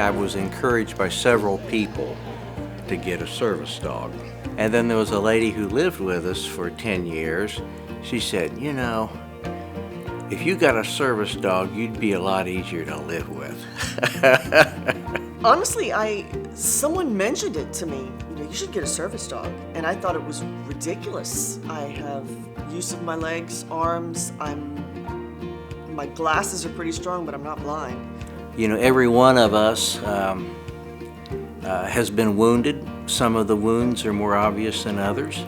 I was encouraged by several people to get a service dog. And then there was a lady who lived with us for 10 years. She said, you know, if you got a service dog, you'd be a lot easier to live with. Honestly, someone mentioned it to me. You should get a service dog. And I thought it was ridiculous. I have use of my legs, arms, my glasses are pretty strong, but I'm not blind. You know, every one of us has been wounded. Some of the wounds are more obvious than others.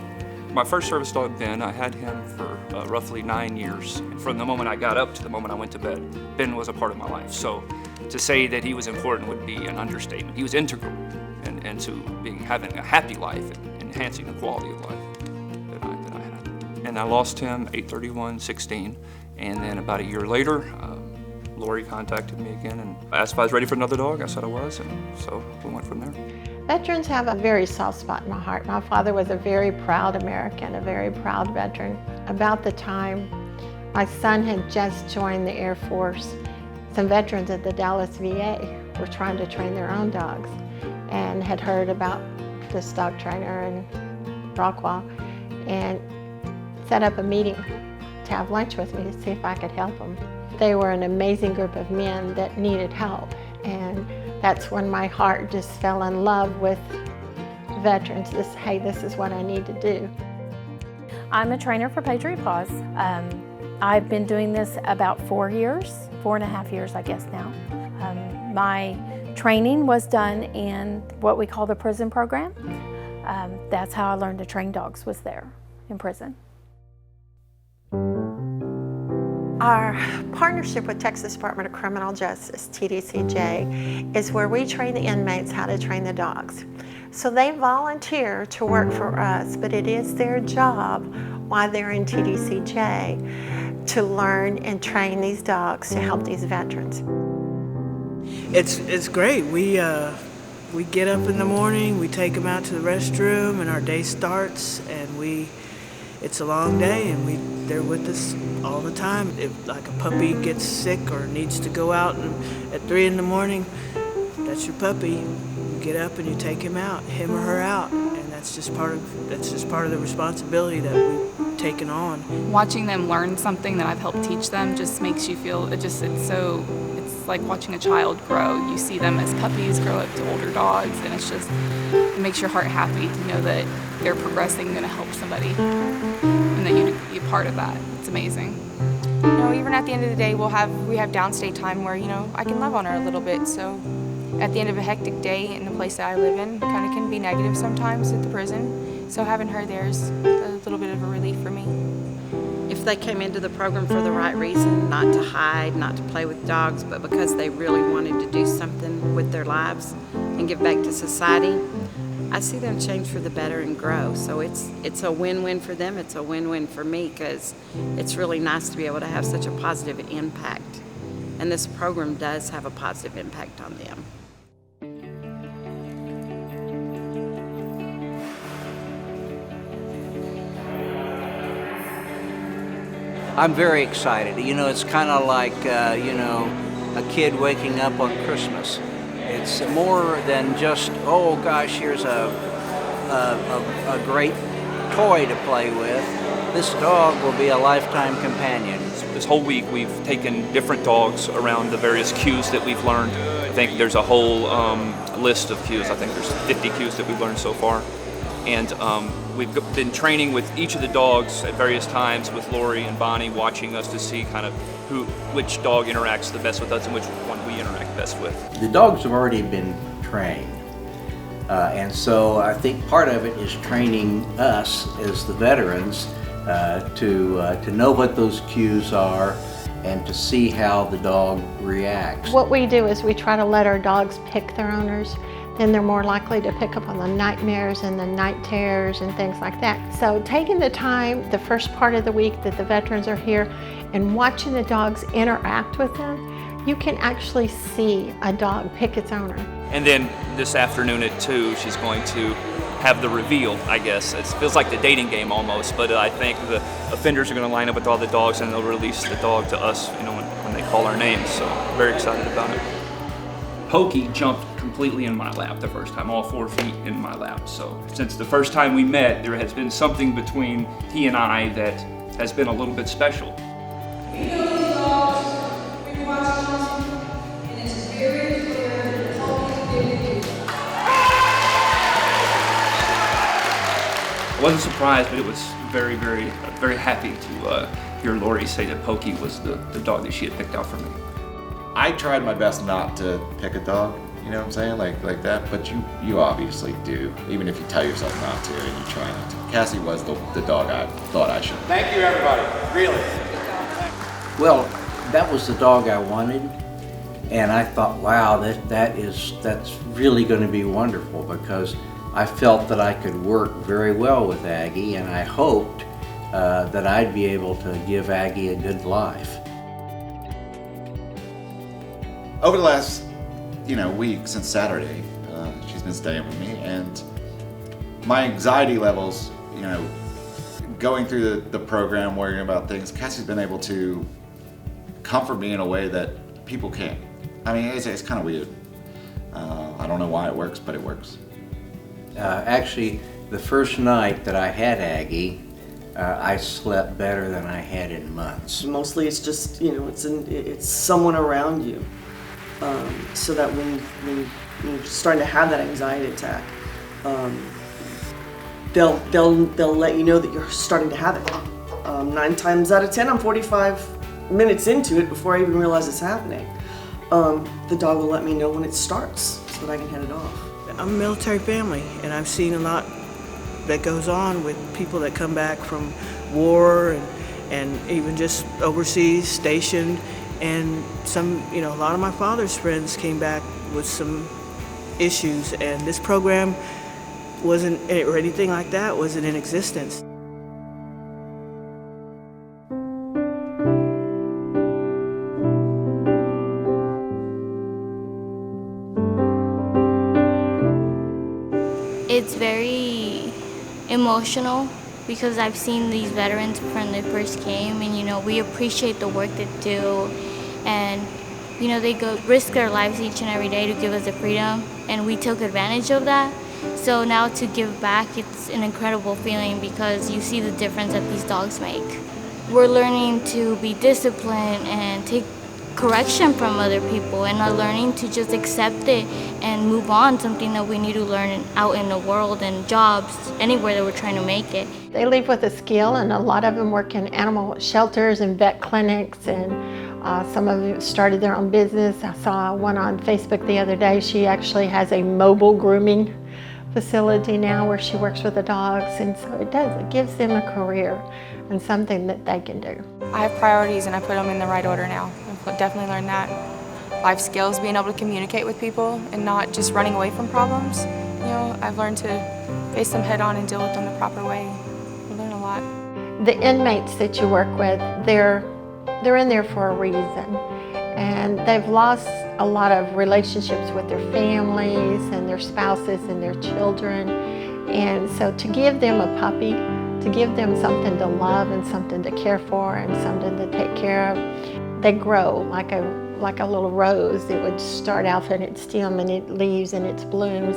My first service dog, Ben, I had him for roughly 9 years. And from the moment I got up to the moment I went to bed, Ben was a part of my life. So to say that he was important would be an understatement. He was integral into having a happy life and enhancing the quality of life that I had. And I lost him 8/31/16, and then about a year later, Lori contacted me again and asked if I was ready for another dog. I said I was, and so we went from there. Veterans have a very soft spot in my heart. My father was a very proud American, a very proud veteran. About the time my son had just joined the Air Force, some veterans at the Dallas VA were trying to train their own dogs and had heard about this dog trainer in Rockwall and set up a meeting to have lunch with me to see if I could help them. They were an amazing group of men that needed help, and that's when my heart just fell in love with veterans. Hey, this is what I need to do. I'm a trainer for Patriot PAWS. I've been doing this about 4 years, 4.5 years, I guess now. My training was done in what we call the prison program. That's how I learned to train dogs, was there in prison. Our partnership with Texas Department of Criminal Justice, TDCJ, is where we train the inmates how to train the dogs. So they volunteer to work for us, but it is their job while they're in TDCJ to learn and train these dogs to help these veterans. It's great. We get up in the morning, we take them out to the restroom, and our day starts, and it's a long day, and they're with us all the time. If like a puppy gets sick or needs to go out at 3 in the morning, that's your puppy. You get up and you take him or her out, and that's just part of the responsibility that we've taken on. Watching them learn something that I've helped teach them just makes you feel it's like watching a child grow. You see them as puppies grow up to older dogs, and it makes your heart happy to know that they're progressing, going to help somebody, and that you be a part of that. It's amazing. Even at the end of the day, we have downstate time where, I can love on her a little bit. So at the end of a hectic day in the place that I live in, kind of can be negative sometimes at the prison. So having her there is a little bit of a relief for me. If they came into the program for the right reason, not to hide, not to play with dogs, but because they really wanted to do something with their lives and give back to society, I see them change for the better and grow. So it's a win-win for them, it's a win-win for me, because it's really nice to be able to have such a positive impact. And this program does have a positive impact on them. I'm very excited. It's kind of like, a kid waking up on Christmas. It's more than just, oh gosh, here's a great toy to play with. This dog will be a lifetime companion. This whole week we've taken different dogs around the various cues that we've learned. I think there's a whole list of cues. I think there's 50 cues that we've learned so far. And we've been training with each of the dogs at various times with Lori and Bonnie, watching us to see kind of which dog interacts the best with us and which one we interact best with. The dogs have already been trained, and so I think part of it is training us as the veterans to know what those cues are and to see how the dog reacts. What we do is we try to let our dogs pick their owners. Then they're more likely to pick up on the nightmares and the night terrors and things like that. So taking the time, the first part of the week that the veterans are here, and watching the dogs interact with them, you can actually see a dog pick its owner. And then this afternoon at 2, she's going to have the reveal, I guess. It feels like the dating game almost, but I think the offenders are going to line up with all the dogs and they'll release the dog to us, when they call our names. So very excited about it. Pokey jumped completely in my lap the first time, all 4 feet in my lap. So since the first time we met, there has been something between he and I that has been a little bit special. We know these dogs, we watch them, and it's very clear that Pokey's big to you. I wasn't surprised, but it was very, very happy to hear Lori say that Pokey was the dog that she had picked out for me. I tried my best not to pick a dog, you know what I'm saying, like that, but you obviously do, even if you tell yourself not to and you try not to. Cassie was the dog I thought I should. Thank you, everybody, really. Well, that was the dog I wanted, and I thought, wow, that's really going to be wonderful, because I felt that I could work very well with Aggie, and I hoped that I'd be able to give Aggie a good life. Over the last, week since Saturday, she's been staying with me, and my anxiety levels, going through the program, worrying about things, Cassie's been able to comfort me in a way that people can't. I mean, it's kind of weird. I don't know why it works, but it works. Actually, the first night that I had Aggie, I slept better than I had in months. Mostly it's just, it's someone around you. So that when you're starting to have that anxiety attack, they'll let you know that you're starting to have it. 9 times out of 10, I'm 45 minutes into it before I even realize it's happening. The dog will let me know when it starts so that I can head it off. I'm a military family, and I've seen a lot that goes on with people that come back from war and even just overseas stationed. And a lot of my father's friends came back with some issues, and this program wasn't, or anything like that, wasn't in existence. It's very emotional because I've seen these veterans when they first came, and we appreciate the work they do. And they go risk their lives each and every day to give us the freedom, and we took advantage of that. So now to give back, it's an incredible feeling because you see the difference that these dogs make. We're learning to be disciplined and take correction from other people, and are learning to just accept it and move on, something that we need to learn out in the world and jobs, anywhere that we're trying to make it. They leave with a skill, and a lot of them work in animal shelters and vet clinics, and some of them started their own business. I saw one on Facebook the other day. She actually has a mobile grooming facility now where she works with the dogs, and so it gives them a career and something that they can do. I have priorities and I put them in the right order now. I've definitely learned that. Life skills, being able to communicate with people and not just running away from problems. I've learned to face them head on and deal with them the proper way. I learn a lot. The inmates that you work with, they're in there for a reason, and they've lost a lot of relationships with their families and their spouses and their children, and so to give them a puppy, to give them something to love and something to care for and something to take care of, they grow like a little rose. It would start out in its stem and it leaves and its blooms.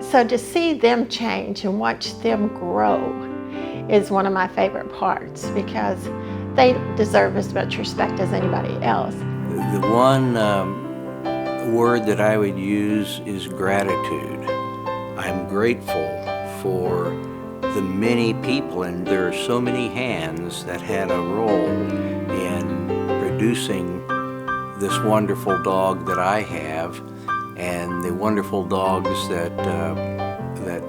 So to see them change and watch them grow is one of my favorite parts, because they deserve as much respect as anybody else. The one word that I would use is gratitude. I'm grateful for the many people, and there are so many hands that had a role in producing this wonderful dog that I have, and the wonderful dogs that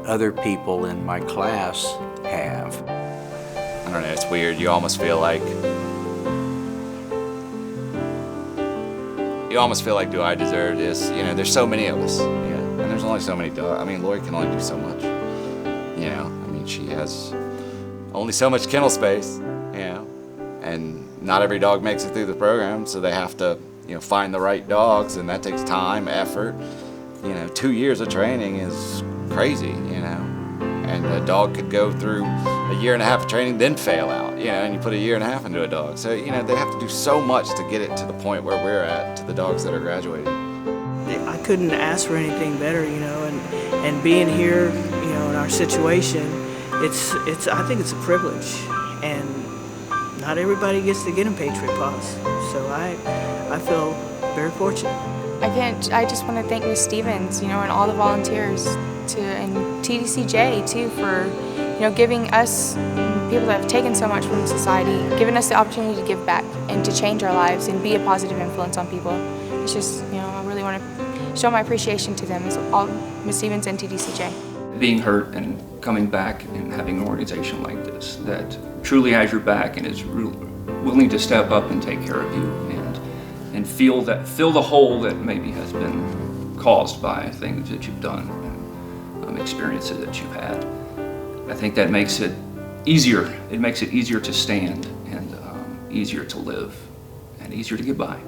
other people in my class have. I don't know, it's weird. You almost feel like, do I deserve this? There's so many of us, and there's only so many dogs. I mean, Lori can only do so much, she has only so much kennel space, and not every dog makes it through the program, so they have to, find the right dogs, and that takes time, effort. 2 years of training is crazy, and a dog could go through a year and a half of training, then fail out, and you put a year and a half into a dog. So, they have to do so much to get it to the point where we're at, to the dogs that are graduating. They I couldn't ask for anything better, you know, and being here, you know, in our situation, I think it's a privilege, and not everybody gets to get in Patriot PAWS, so I feel very fortunate. I just want to thank Ms. Stevens, you know, and all the volunteers and TDCJ too for, you know, giving us people that have taken so much from society, giving us the opportunity to give back and to change our lives and be a positive influence on people. It's just, you know, I really want to show my appreciation to them, all Ms. Stevens and TDCJ. Being hurt and coming back and having an organization like this that truly has your back and is willing to step up and take care of you and fill the hole that maybe has been caused by things that you've done and experiences that you've had. I think that makes it easier. It makes it easier to stand and easier to live and easier to get by.